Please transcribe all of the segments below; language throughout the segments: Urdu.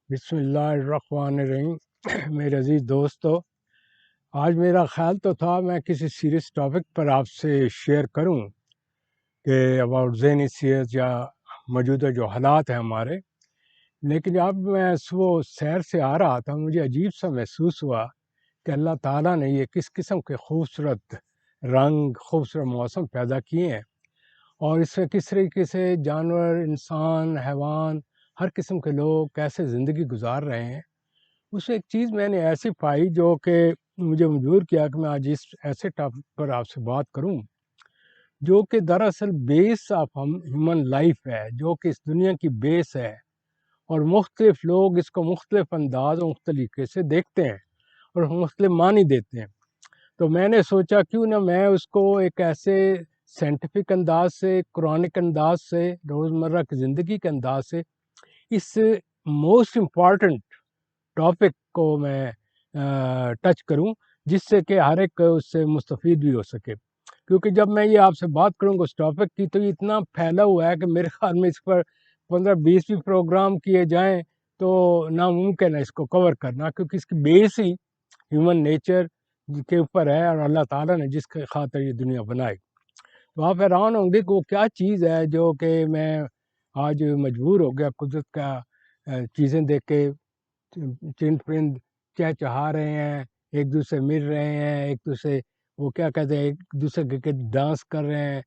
بسم اللہ الرحمن الرحیم میرے عزیز دوستو، آج میرا خیال تو تھا میں کسی سیریس ٹاپک پر آپ سے شیئر کروں کہ اباؤٹ ذہنی صحت یا موجودہ جو حالات ہیں ہمارے، لیکن اب میں صبح سیر سے آ رہا تھا، مجھے عجیب سا محسوس ہوا کہ اللہ تعالیٰ نے یہ کس قسم کے خوبصورت رنگ، خوبصورت موسم پیدا کیے ہیں، اور اس میں کس طریقے سے جانور، انسان، حیوان، ہر قسم کے لوگ کیسے زندگی گزار رہے ہیں۔ اس ایک چیز میں نے ایسی پائی جو کہ مجھے مجبور کیا کہ میں آج اس ایسے ٹاپک پر آپ سے بات کروں جو کہ دراصل بیس آف ہیومن لائف ہے، جو کہ اس دنیا کی بیس ہے، اور مختلف لوگ اس کو مختلف انداز اور مختلف طریقے سے دیکھتے ہیں اور مختلف معنی دیتے ہیں۔ تو میں نے سوچا کیوں نہ میں اس کو ایک ایسے سائنٹیفک انداز سے، قرآنک انداز سے، روزمرہ کی زندگی کے انداز سے اس موسٹ امپارٹنٹ ٹاپک کو میں ٹچ کروں، جس سے کہ ہر ایک اس سے مستفید بھی ہو سکے، کیونکہ جب میں یہ آپ سے بات کروں گا اس ٹاپک کی تو یہ اتنا پھیلا ہوا ہے کہ میرے خیال میں اس پر 15-20 بھی پروگرام کیے جائیں تو ناممکن ہے اس کو کور کرنا، کیونکہ اس کی بیس ہی ہیومن نیچر کے اوپر ہے اور اللہ تعالیٰ نے جس کے خاطر یہ دنیا بنائی۔ تو آپ حیران ہوں گے کہ وہ کیا چیز ہے جو کہ میں آج مجبور ہو گیا قدرت کا چیزیں دیکھ کے، چند پرند چہچہا رہے ہیں، ایک دوسرے مل رہے ہیں، ایک دوسرے وہ کیا کہتے ہیں، ایک دوسرے کے ڈانس کر رہے ہیں،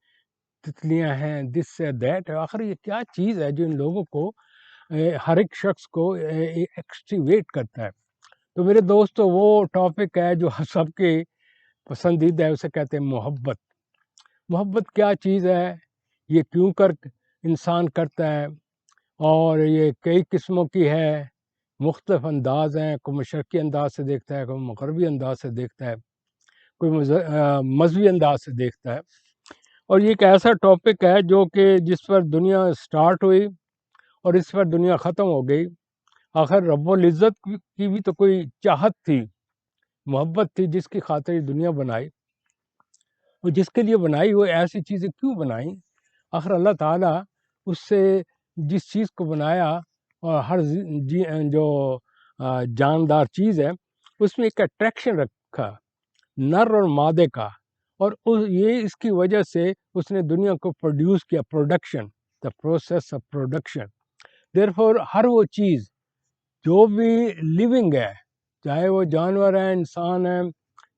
تتلیاں ہیں، دس سے دیٹ ہے۔ آخر یہ کیا چیز ہے جو ان لوگوں کو، ہر ایک شخص کو ایکسٹیویٹ کرتا ہے؟ تو میرے دوستو، وہ ٹاپک ہے جو سب کے پسندیدہ ہے، اسے کہتے ہیں محبت۔ محبت کیا چیز ہے، یہ کیوں کر انسان کرتا ہے، اور یہ کئی قسموں کی ہے، مختلف انداز ہیں، کوئی مشرقی انداز سے دیکھتا ہے، کوئی مغربی انداز سے دیکھتا ہے، کوئی مذہبی انداز سے دیکھتا ہے۔ اور یہ ایک ایسا ٹاپک ہے جو کہ جس پر دنیا سٹارٹ ہوئی اور اس پر دنیا ختم ہو گئی۔ آخر رب العزت کی بھی تو کوئی چاہت تھی، محبت تھی، جس کی خاطر یہ دنیا بنائی، اور جس کے لیے بنائی وہ ایسی چیزیں کیوں بنائیں؟ آخر اللہ تعالیٰ اس سے جس چیز کو بنایا، اور ہر جو جاندار چیز ہے اس میں ایک اٹریکشن رکھا نر اور مادے کا، اور یہ اس کی وجہ سے اس نے دنیا کو پروڈیوس کیا، production, the process of production. Therefore ہر وہ چیز جو بھی لیونگ ہے، چاہے وہ جانور ہیں، انسان ہیں،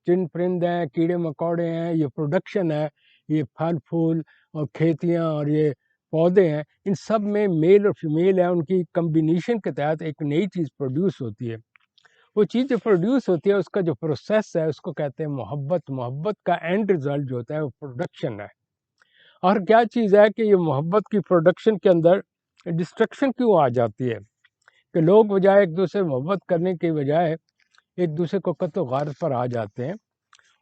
چند پرند ہیں، کیڑے مکوڑے ہیں، یہ پروڈکشن ہے، یہ پھل پھول اور کھیتیاں اور یہ پودے ہیں، ان سب میں میل اور فیمیل ہے، ان کی کمبینیشن کے تحت ایک نئی چیز پروڈیوس ہوتی ہے۔ وہ چیز جو پروڈیوس ہوتی ہے اس کا جو پروسیس ہے اس کو کہتے ہیں محبت۔ محبت کا اینڈ رزلٹ جو ہوتا ہے وہ پروڈکشن ہے۔ اور کیا چیز ہے کہ یہ محبت کی پروڈکشن کے اندر ڈسٹرکشن کیوں آ جاتی ہے، کہ لوگ بجائے ایک دوسرے محبت کرنے کے بجائے ایک دوسرے کو قتل و غارت پر آ جاتے ہیں،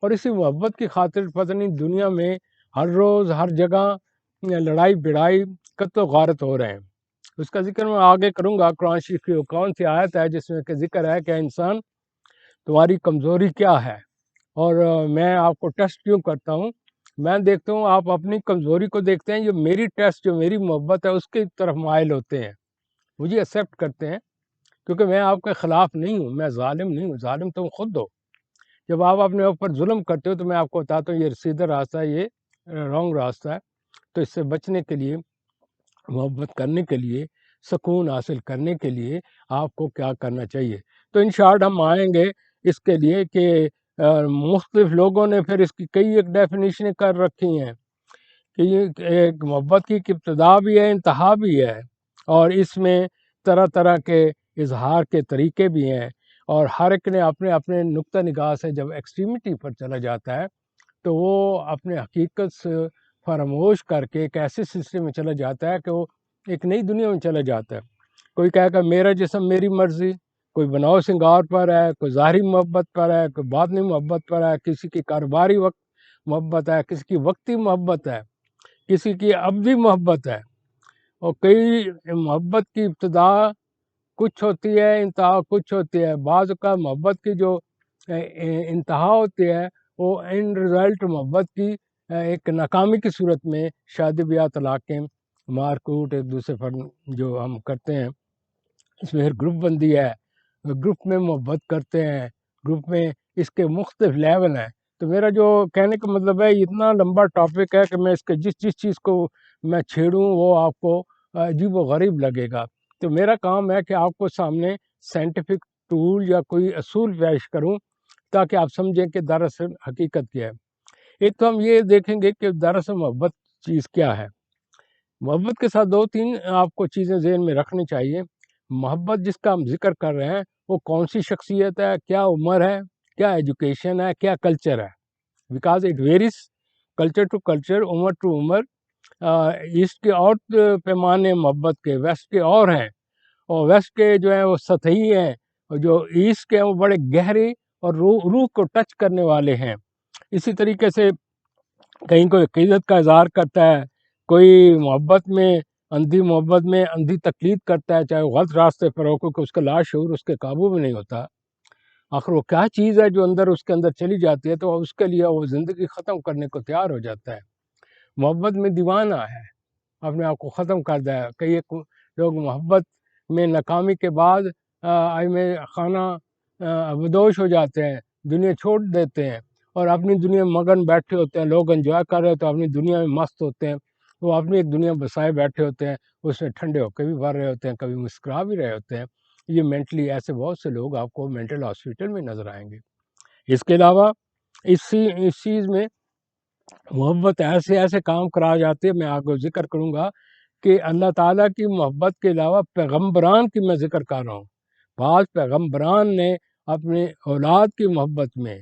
اور اسی محبت کی خاطر پتہ نہیں دنیا میں ہر روز ہر جگہ لڑائی بڑائی، قتل و غارت ہو رہے ہیں۔ اس کا ذکر میں آگے کروں گا۔ قرآن شریف کی کون سی آیت ہے جس میں کہ ذکر ہے کہ انسان تمہاری کمزوری کیا ہے، اور میں آپ کو ٹیسٹ کیوں کرتا ہوں؟ میں دیکھتا ہوں آپ اپنی کمزوری کو دیکھتے ہیں، جو میری ٹیسٹ، جو میری محبت ہے اس کی طرف مائل ہوتے ہیں، مجھے ایکسیپٹ کرتے ہیں، کیونکہ میں آپ کے خلاف نہیں ہوں، میں ظالم نہیں ہوں، ظالم تم خود ہو۔ جب آپ اپنے اوپر ظلم کرتے ہو تو میں آپ کو بتاتا ہوں یہ سیدھا راستہ ہے، یہ رانگ راستہ ہے۔ تو اس سے بچنے کے لیے، محبت کرنے کے لیے، سکون حاصل کرنے کے لیے آپ کو کیا کرنا چاہیے؟ تو ان شارٹ ہم آئیں گے اس کے لیے کہ مختلف لوگوں نے پھر اس کی کئی ایک ڈیفینیشنیں کر رکھی ہیں کہ یہ ایک محبت کی ابتدا بھی ہے، انتہا بھی ہے، اور اس میں طرح طرح کے اظہار کے طریقے بھی ہیں، اور ہر ایک نے اپنے اپنے نقطہ نگاہ سے جب ایکسٹریمٹی پر چلا جاتا ہے تو وہ اپنے حقیقت سے فراموش کر کے ایک ایسے سلسلے میں چلا جاتا ہے کہ وہ ایک نئی دنیا میں چلا جاتا ہے۔ کوئی کہے گا میرا جسم میری مرضی، کوئی بناؤ سنگار پر ہے، کوئی ظاہری محبت پر ہے، کوئی باطنی محبت پر ہے، کسی کی کاروباری وقت محبت ہے، کسی کی وقتی محبت ہے، کسی کی ابدی محبت ہے، اور کئی محبت کی ابتدا کچھ ہوتی ہے، انتہا کچھ ہوتی ہے۔ بعض کا محبت کی جو انتہا ہوتی ہے وہ ان رزلٹ محبت کی ایک ناکامی کی صورت میں شادی بیاہ طلاقیں، مار کوٹ، ایک دوسرے پر جو ہم کرتے ہیں، اس میں پھر گروپ بندی ہے، گروپ میں محبت کرتے ہیں، گروپ میں اس کے مختلف لیول ہیں۔ تو میرا جو کہنے کا مطلب ہے، اتنا لمبا ٹاپک ہے کہ میں اس کے جس چیز کو میں چھیڑوں وہ آپ کو عجیب و غریب لگے گا۔ تو میرا کام ہے کہ آپ کو سامنے سائنٹیفک ٹول یا کوئی اصول پیش کروں تاکہ آپ سمجھیں کہ دراصل حقیقت کیا ہے۔ ایک تو ہم یہ دیکھیں گے کہ دراصل محبت چیز کیا ہے۔ محبت کے ساتھ دو تین آپ کو چیزیں ذہن میں رکھنی چاہیے۔ محبت جس کا ہم ذکر کر رہے ہیں وہ کون سی شخصیت ہے، کیا عمر ہے، کیا ایجوکیشن ہے، کیا کلچر ہے، because it varies culture to culture, عمر ٹو عمر۔ ایسٹ کے اور پیمانے محبت کے، ویسٹ کے اور ہیں، اور ویسٹ کے جو ہیں وہ سطحی ہیں، اور جو ایسٹ کے ہیں وہ بڑے گہرے اور روح کو ٹچ کرنے والے ہیں۔ اسی طریقے سے کہیں کوئی عقیدت کا اظہار کرتا ہے، کوئی محبت میں اندھی محبت میں اندھی تقلید کرتا ہے، چاہے وہ غلط راستے پر ہو، کیونکہ اس کا لاشعور اس کے قابو میں نہیں ہوتا۔ آخر وہ کیا چیز ہے جو اس کے اندر چلی جاتی ہے، تو اس کے لیے وہ زندگی ختم کرنے کو تیار ہو جاتا ہے۔ محبت میں دیوانہ ہے، اپنے آپ کو ختم کر دیا۔ کئی لوگ محبت میں ناکامی کے بعد میں خانہ بدوش ہو جاتے ہیں، دنیا چھوڑ دیتے ہیں اور اپنی دنیا میں مگن بیٹھے ہوتے ہیں۔ لوگ انجوائے کر رہے ہوتے ہیں، اپنی دنیا میں مست ہوتے ہیں، وہ اپنی ایک دنیا بسائے بیٹھے ہوتے ہیں، اس میں ٹھنڈے ہو کے بھی بھر رہے ہوتے ہیں، کبھی مسکرا بھی رہے ہوتے ہیں۔ یہ مینٹلی ایسے بہت سے لوگ آپ کو مینٹل ہاسپٹل میں نظر آئیں گے۔ اس کے علاوہ اس چیز میں محبت ایسے کام کرا جاتے ہیں، میں آپ کو ذکر کروں گا کہ اللہ تعالیٰ کی محبت کے علاوہ پیغمبران کی میں ذکر کر رہا ہوں۔ بعض پیغمبران نے اپنے اولاد کی محبت میں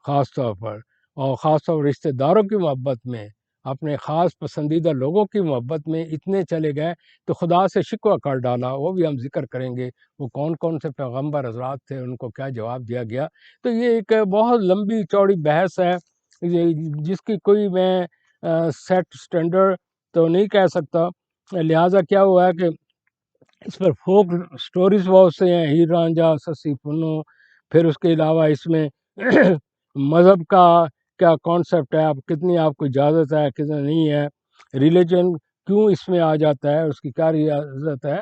خاص طور پر، اور خاص طور پر رشتہ داروں کی محبت میں، اپنے خاص پسندیدہ لوگوں کی محبت میں اتنے چلے گئے تو خدا سے شکوہ کر ڈالا۔ وہ بھی ہم ذکر کریں گے، وہ کون کون سے پیغمبر حضرات تھے، ان کو کیا جواب دیا گیا۔ تو یہ ایک بہت لمبی چوڑی بحث ہے جس کی کوئی میں سیٹ سٹینڈرڈ تو نہیں کہہ سکتا۔ لہٰذا کیا ہوا ہے کہ اس پر فوک سٹوریز بہت سے ہیں، ہیر رانجھا، سسی پنو، پھر اس کے علاوہ اس میں مذہب کا کیا کانسیپٹ ہے، کتنی آپ کو اجازت ہے، کتنا نہیں ہے، ریلیجن کیوں اس میں آ جاتا ہے، اس کی کیا اجازت ہے،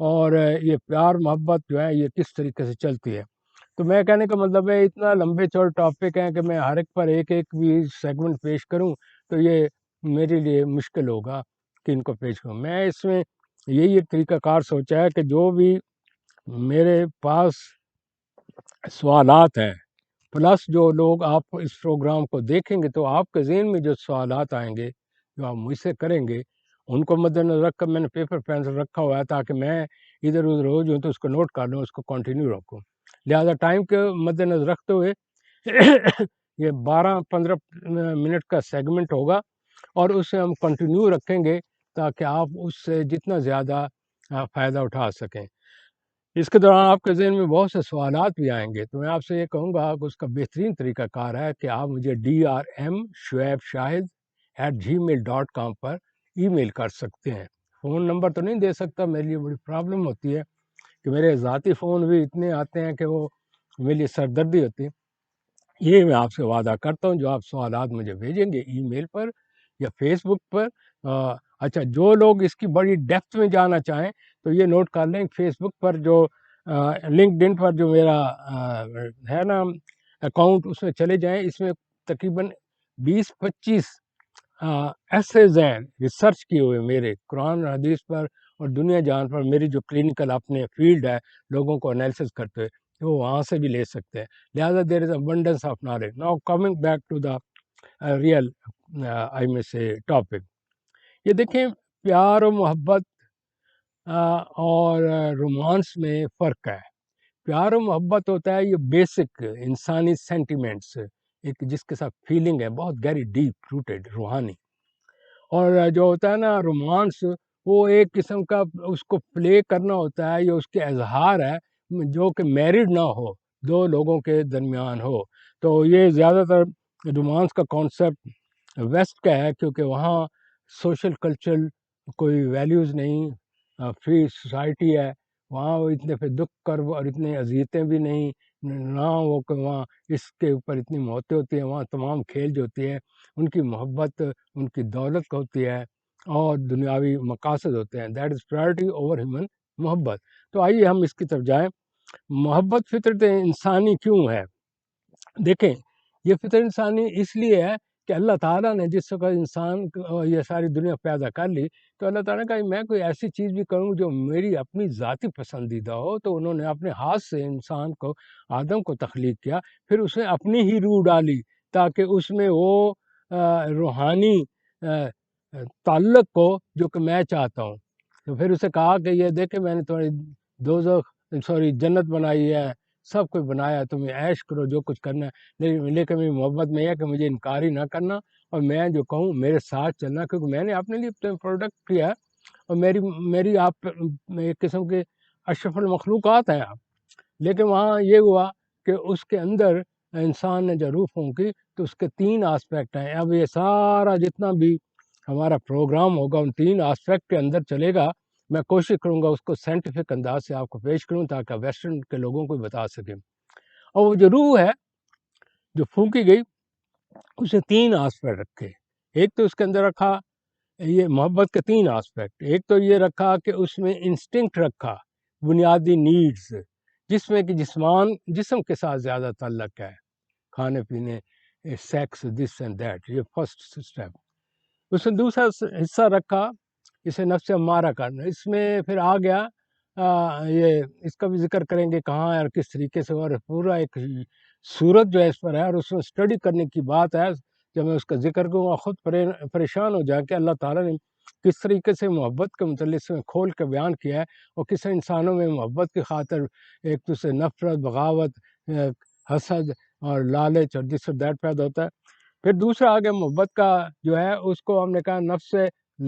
اور یہ پیار محبت جو ہے یہ کس طریقے سے چلتی ہے۔ تو میں کہنے کا مطلب ہے اتنا لمبے چوڑے ٹاپک ہیں کہ میں ہر ایک پر ایک بھی سیگمنٹ پیش کروں تو یہ میرے لیے مشکل ہوگا کہ ان کو پیش کروں۔ میں اس میں یہی ایک طریقہ کار سوچا ہے کہ جو بھی میرے پاس سوالات ہیں، پلس جو لوگ آپ اس پروگرام کو دیکھیں گے تو آپ کے ذہن میں جو سوالات آئیں گے جو آپ مجھ سے کریں گے، ان کو مد نظر رکھ کر میں نے پیپر پینسل رکھا ہوا ہے تاکہ میں ادھر ادھر ہو جاؤں تو اس کو نوٹ کر لوں، اس کو کنٹینیو رکھوں۔ لہٰذا ٹائم کے مد نظر رکھتے ہوئے یہ 12-15 منٹ کا سیگمنٹ ہوگا اور اسے ہم کنٹینیو رکھیں گے تاکہ آپ اس سے جتنا زیادہ فائدہ اٹھا سکیں۔ اس کے دوران آپ کے ذہن میں بہت سے سوالات بھی آئیں گے، تو میں آپ سے یہ کہوں گا کہ اس کا بہترین طریقہ کار ہے کہ آپ مجھے drm@shoaibshahid@gmail.com پر ای میل کر سکتے ہیں۔ فون نمبر تو نہیں دے سکتا، میرے لیے بڑی پرابلم ہوتی ہے کہ میرے ذاتی فون بھی اتنے آتے ہیں کہ وہ میرے لیے سردردی ہوتی ہے۔ یہ میں آپ سے وعدہ کرتا ہوں، جو آپ سوالات مجھے بھیجیں گے ای میل پر یا فیس بک پر۔ اچھا، جو لوگ اس کی بڑی ڈیپتھ میں جانا چاہیں تو یہ نوٹ کر لیں، فیس بک پر جو لنکڈ ان پر جو میرا ہے نا اکاؤنٹ، اس میں چلے جائیں۔ اس میں تقریباً 20-25 ایسیز ہیں ریسرچ کیے ہوئے میرے قرآن اور حدیث پر اور دنیا جان پر، میری جو کلینکل اپنے فیلڈ ہے لوگوں کو انالیسس کرتے ہوئے، وہ وہاں سے بھی لے سکتے ہیں۔ لہٰذا there is abundance of knowledge. Now coming back to the real آئی میں سے ٹاپک۔ یہ دیکھیں، پیار و محبت اور رومانس میں فرق ہے۔ پیار و محبت ہوتا ہے یہ بیسک انسانی سینٹیمنٹس، ایک جس کے ساتھ فیلنگ ہے بہت گہری، ڈیپ روٹیڈ، روحانی۔ اور جو ہوتا ہے نا رومانس، وہ ایک قسم کا اس کو پلے کرنا ہوتا ہے، یہ اس کے اظہار ہے جو کہ میرڈ نہ ہو، دو لوگوں کے درمیان ہو۔ تو یہ زیادہ تر رومانس کا کانسیپٹ ویسٹ کا ہے، کیونکہ وہاں سوشل کلچرل کوئی ویلیوز نہیں، فری سوسائٹی ہے، وہاں وہ اتنے پہ دکھ کرب اور اتنے اذیتیں بھی نہیں، نہ وہ کہ وہاں اس کے اوپر اتنی موتیں ہوتی ہیں۔ وہاں تمام کھیل جو ہوتی ہے ان کی محبت، ان کی دولت ہوتی ہے اور دنیاوی مقاصد ہوتے ہیں۔ That is priority over human محبت. تو آئیے ہم اس کی طرف جائیں. محبت فطرت انسانی کیوں ہے؟ دیکھیں یہ فطرت انسانی اس لیے ہے کہ اللہ تعالیٰ نے جس وقت انسان کو یہ ساری دنیا پیدا کر لی تو اللہ تعالیٰ نے کہا میں کوئی ایسی چیز بھی کروں جو میری اپنی ذاتی پسندیدہ ہو. تو انہوں نے اپنے ہاتھ سے انسان کو آدم کو تخلیق کیا, پھر اس نے اپنی ہی روح ڈالی تاکہ اس میں وہ روحانی تعلق کو جو کہ میں چاہتا ہوں. تو پھر اسے کہا کہ یہ دیکھیں میں نے تمہاری جنت بنائی ہے, سب کچھ بنایا, تمہیں عیش کرو جو کچھ کرنا ہے, لیکن میری محبت میں یہ ہے کہ مجھے انکار ہی نہ کرنا اور میں جو کہوں میرے ساتھ چلنا, کیونکہ میں نے اپنے لیے تمہیں پروڈکٹ کیا اور میری آپ ایک قسم کے اشرف المخلوقات ہیں آپ. لیکن وہاں یہ ہوا کہ اس کے اندر انسان نے جو روح پھونکی تو اس کے 3 آسپیکٹ ہیں. اب یہ سارا جتنا بھی ہمارا پروگرام ہوگا ان 3 آسپیکٹ کے اندر چلے گا. میں کوشش کروں گا اس کو سائنٹیفک انداز سے آپ کو پیش کروں تاکہ ویسٹرن کے لوگوں کو بتا سکیں. اور وہ جو روح ہے جو پھونکی گئی اسے 3 آسپیکٹ رکھے. ایک تو اس کے اندر رکھا یہ محبت کے 3 آسپیکٹ. ایک تو یہ رکھا کہ اس میں انسٹنکٹ رکھا, بنیادی نیڈز, جس میں کہ جسم کے ساتھ زیادہ تعلق ہے, کھانے پینے, سیکس, دس اینڈ دیٹ, یہ فرسٹ اسٹیپ. اس نے دوسرا حصہ رکھا اسے نفس امارہ کرنا. اس میں پھر آ گیا یہ اس کا بھی ذکر کریں گے کہاں ہے اور کس طریقے سے, اور پورا ایک صورت جو ہے اس پر ہے اور اس میں اسٹڈی کرنے کی بات ہے. جب میں اس کا ذکر کروں گا خود پریشان ہو جائے کہ اللہ تعالیٰ نے کس طریقے سے محبت کے متعلق سے کھول کے بیان کیا ہے اور کس انسانوں میں محبت کی خاطر ایک دوسرے نفرت, بغاوت, حسد اور لالچ اور دس اور دیٹ پیدا ہوتا ہے. پھر دوسرا آگے محبت کا جو ہے اس کو ہم نے کہا نفس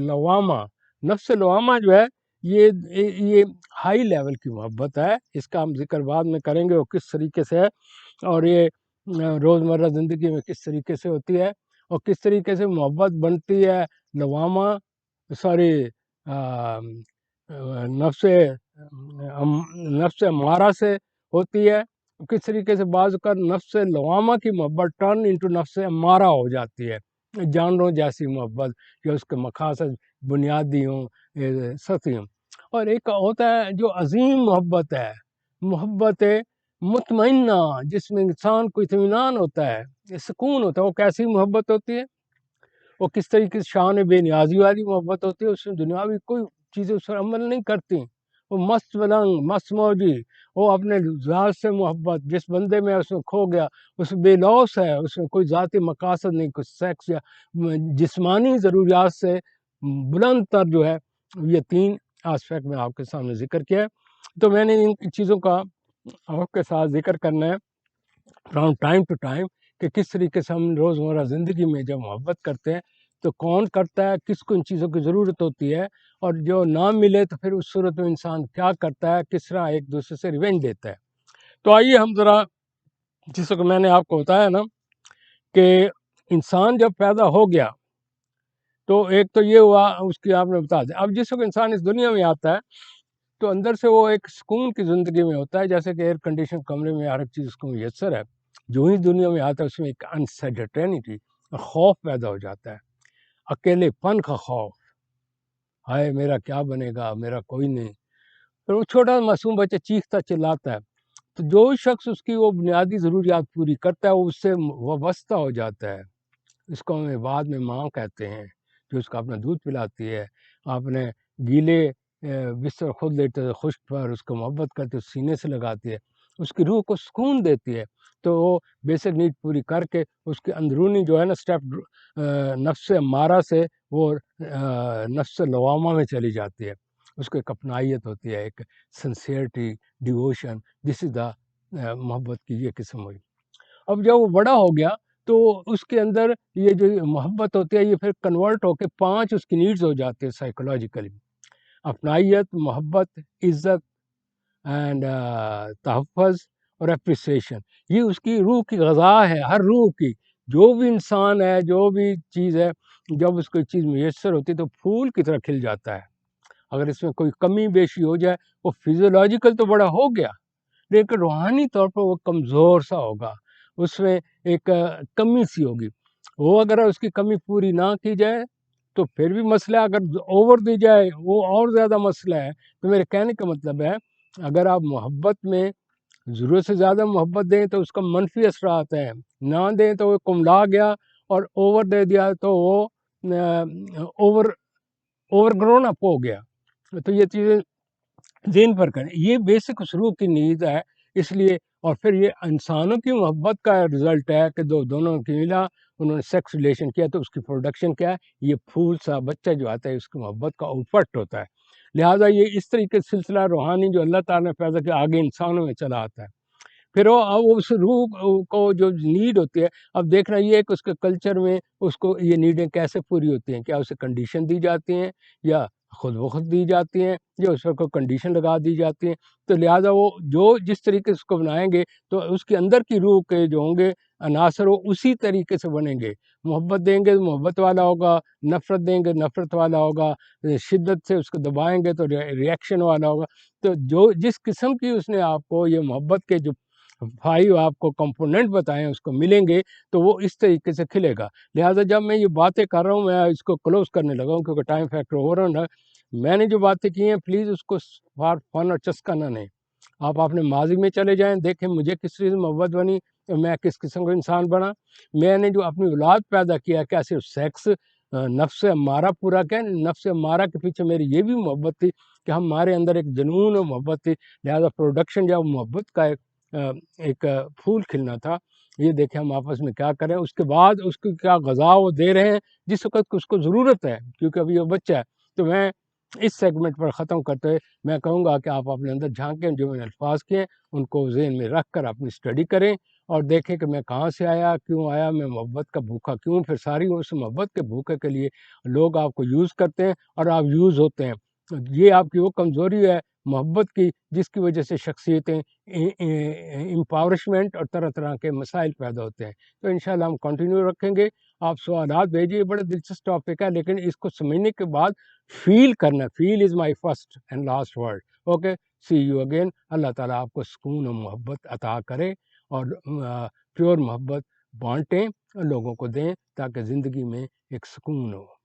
لوامہ. نفس لوامہ جو ہے یہ ہائی لیول کی محبت ہے, اس کا ہم ذکر بعد میں کریں گے وہ کس طریقے سے ہے اور یہ روزمرہ زندگی میں کس طریقے سے ہوتی ہے اور کس طریقے سے محبت بنتی ہے لوامہ نفس امارہ سے ہوتی ہے. کس طریقے سے بعض کا نفس لوامہ کی محبت ٹرن انٹو نفس امارہ ہو جاتی ہے, جانوروں جیسی محبت یا اس کے مقاصد بنیادی ہوں, سطحی ہوں. اور ایک ہوتا ہے جو عظیم محبت ہے, محبت مطمئنہ, جس میں انسان کو اطمینان ہوتا ہے, سکون ہوتا ہے. وہ کیسی محبت ہوتی ہے؟ وہ کس طریقے سے شان بے نیازی والی محبت ہوتی ہے. اس میں دنیاوی کوئی چیزیں اس پر عمل نہیں کرتی. وہ مست پلنگ, مست موجی, وہ اپنے ذات سے محبت, جس بندے میں اس میں کھو گیا اس بے لوث ہے, اس میں کوئی ذاتی مقاصد نہیں, کچھ سیکس یا جسمانی ضروریات سے بلند تر جو ہے. یہ 3 آسپیکٹ میں آپ کے سامنے ذکر کیا ہے. تو میں نے ان چیزوں کا آپ کے ساتھ ذکر کرنا ہے فرام ٹائم ٹو ٹائم کہ کس طریقے سے ہم روزمرہ زندگی میں جب محبت کرتے ہیں تو کون کرتا ہے, کس کو ان چیزوں کی ضرورت ہوتی ہے, اور جو نہ ملے تو پھر اس صورت میں انسان کیا کرتا ہے, کس طرح ایک دوسرے سے ریونج دیتا ہے. تو آئیے ہم ذرا, جس کو میں نے آپ کو بتایا نا کہ انسان جب پیدا ہو گیا تو ایک تو یہ ہوا, اس کی آپ نے بتا دیا. اب جس وقت انسان اس دنیا میں آتا ہے تو اندر سے وہ ایک سکون کی زندگی میں ہوتا ہے, جیسے کہ ایئر کنڈیشن کمرے میں ہر ایک چیز اس کو میسر ہے. جو ہی دنیا میں آتا ہے اس میں ایک انسرٹینٹی اور خوف پیدا ہو جاتا ہے, اکیلے پن کا خوف, ہائے میرا کیا بنے گا, میرا کوئی نہیں. پھر وہ چھوٹا معصوم بچہ چیختا چلاتا ہے, تو جو شخص اس کی وہ بنیادی ضروریات پوری کرتا ہے وہ اس سے وابستہ ہو جاتا ہے. اس کو ہمیں بعد میں ماں کہتے ہیں, جو اس کا اپنا دودھ پلاتی ہے, اپنے گیلے بستر خود لیتے ہیں, خشک پر اس کو محبت کرتے ہے, سینے سے لگاتی ہے, اس کی روح کو سکون دیتی ہے. تو وہ بیسک نیڈ پوری کر کے اس کے اندرونی جو ہے نا اسٹیپ نفس امارہ سے وہ نفس لوامہ میں چلی جاتی ہے. اس کو ایک اپنائیت ہوتی ہے, ایک سنسیئرٹی, ڈیووشن, دس از دا محبت کی یہ قسم ہوئی. اب جب وہ بڑا ہو گیا تو اس کے اندر یہ جو محبت ہوتی ہے یہ پھر کنورٹ ہو کے 5 اس کی نیڈز ہو جاتی ہے سائیکولوجیکلی: اپنائیت, محبت, عزت اینڈ تحفظ اور اپریسیشن. یہ اس کی روح کی غذا ہے. ہر روح کی جو بھی انسان ہے, جو بھی چیز ہے, جب اس کو چیز میسر ہوتی ہے تو پھول کی طرح کھل جاتا ہے. اگر اس میں کوئی کمی بیشی ہو جائے, وہ فزیولوجیکل تو بڑا ہو گیا لیکن روحانی طور پر وہ کمزور سا ہوگا, اس میں ایک کمی سی ہوگی. وہ اگر اس کی کمی پوری نہ کی جائے تو پھر بھی مسئلہ ہے، اگر اوور دی جائے وہ اور زیادہ مسئلہ ہے۔ تو میرے کہنے کا مطلب ہے اگر آپ محبت میں ضرورت سے زیادہ محبت دیں تو اس کا منفی اثرات ہیں، نہ دیں تو وہ کملا گیا، اور اوور دے دیا تو وہ اوور گرون اپ ہو گیا۔ تو یہ چیزیں ذہن پر کریں، یہ بیسک سلوک کی نیڈ ہے۔ اس لیے اور پھر یہ انسانوں کی محبت کا رزلٹ ہے کہ دونوں کی ملا، انہوں نے سیکس ریلیشن کیا تو اس کی پروڈکشن کیا ہے، یہ پھول سا بچہ جو آتا ہے اس کی محبت کا آؤٹ پٹ ہوتا ہے۔ لہٰذا یہ اس طریقے سے سلسلہ روحانی جو اللہ تعالیٰ نے پیدا کیا آگے انسانوں میں چلا آتا ہے۔ پھر وہ اس روح کو جو نیڈ ہوتی ہے، اب دیکھنا یہ ہے کہ اس کے کلچر میں اس کو یہ نیڈیں کیسے پوری ہوتی ہیں، کیا اسے کنڈیشن دی جاتی ہیں یا خود بخود دی جاتی ہیں یا اس کو کنڈیشن لگا دی جاتی ہیں۔ تو لہٰذا وہ جو جس طریقے سے اس کو بنائیں گے تو اس کے اندر کی روح کے جو ہوں گے عناصر وہ اسی طریقے سے بنیں گے۔ محبت دیں گے تو محبت والا ہوگا، نفرت دیں گے نفرت والا ہوگا، شدت سے اس کو دبائیں گے تو ریئیکشن والا ہوگا۔ تو جو جس قسم کی اس نے آپ کو یہ محبت کے جو 5 آپ کو کمپوننٹ بتائیں اس کو ملیں گے تو وہ اس طریقے سے کھلے گا۔ لہٰذا جب میں یہ باتیں کر رہا ہوں میں اس کو کلوز کرنے لگا ہوں کیونکہ ٹائم فیکٹر اوور ہے۔ میں نے جو باتیں کی ہیں پلیز اس کو فار فن اور چسکا نہ لیں۔ آپ اپنے ماضی میں چلے جائیں، دیکھیں مجھے کس چیز میں محبت بنی، میں کس قسم کا انسان بنا، میں نے جو اپنی اولاد پیدا کیا کیا صرف سیکس نفس امارہ پورا کیا، نفس امارہ کے پیچھے میری یہ بھی محبت تھی کہ ہمارے اندر ایک جنون و محبت تھی، لہٰذا پروڈکشن یا محبت کا ایک پھول کھلنا تھا۔ یہ دیکھیں ہم آپس میں کیا کریں، اس کے بعد اس کو کیا غذا وہ دے رہے ہیں جس وقت اس کو ضرورت ہے، کیونکہ ابھی وہ بچہ ہے۔ تو میں اس سیگمنٹ پر ختم کرتے ہوئے میں کہوں گا کہ آپ اپنے اندر جھانکیں، جو میں نے الفاظ کیے ان کو ذہن میں رکھ کر اپنی اسٹڈی کریں اور دیکھیں کہ میں کہاں سے آیا، کیوں آیا، میں محبت کا بھوکا کیوں۔ پھر ساری اس محبت کے بھوکے کے لیے لوگ آپ کو یوز کرتے ہیں اور آپ یوز ہوتے ہیں۔ یہ آپ کی وہ کمزوری ہے محبت کی جس کی وجہ سے شخصیتیں امپاورشمنٹ اور طرح طرح کے مسائل پیدا ہوتے ہیں۔ تو انشاءاللہ ہم کنٹینیو رکھیں گے۔ آپ سوالات بھیجیے، بڑے دلچسپ ٹاپک ہے لیکن اس کو سمجھنے کے بعد فیل کرنا، fail is my first and last word. Okay, see you again. اللہ تعالیٰ آپ کو سکون و محبت عطا کرے اور پیور محبت بانٹیں، لوگوں کو دیں تاکہ زندگی میں ایک سکون ہو۔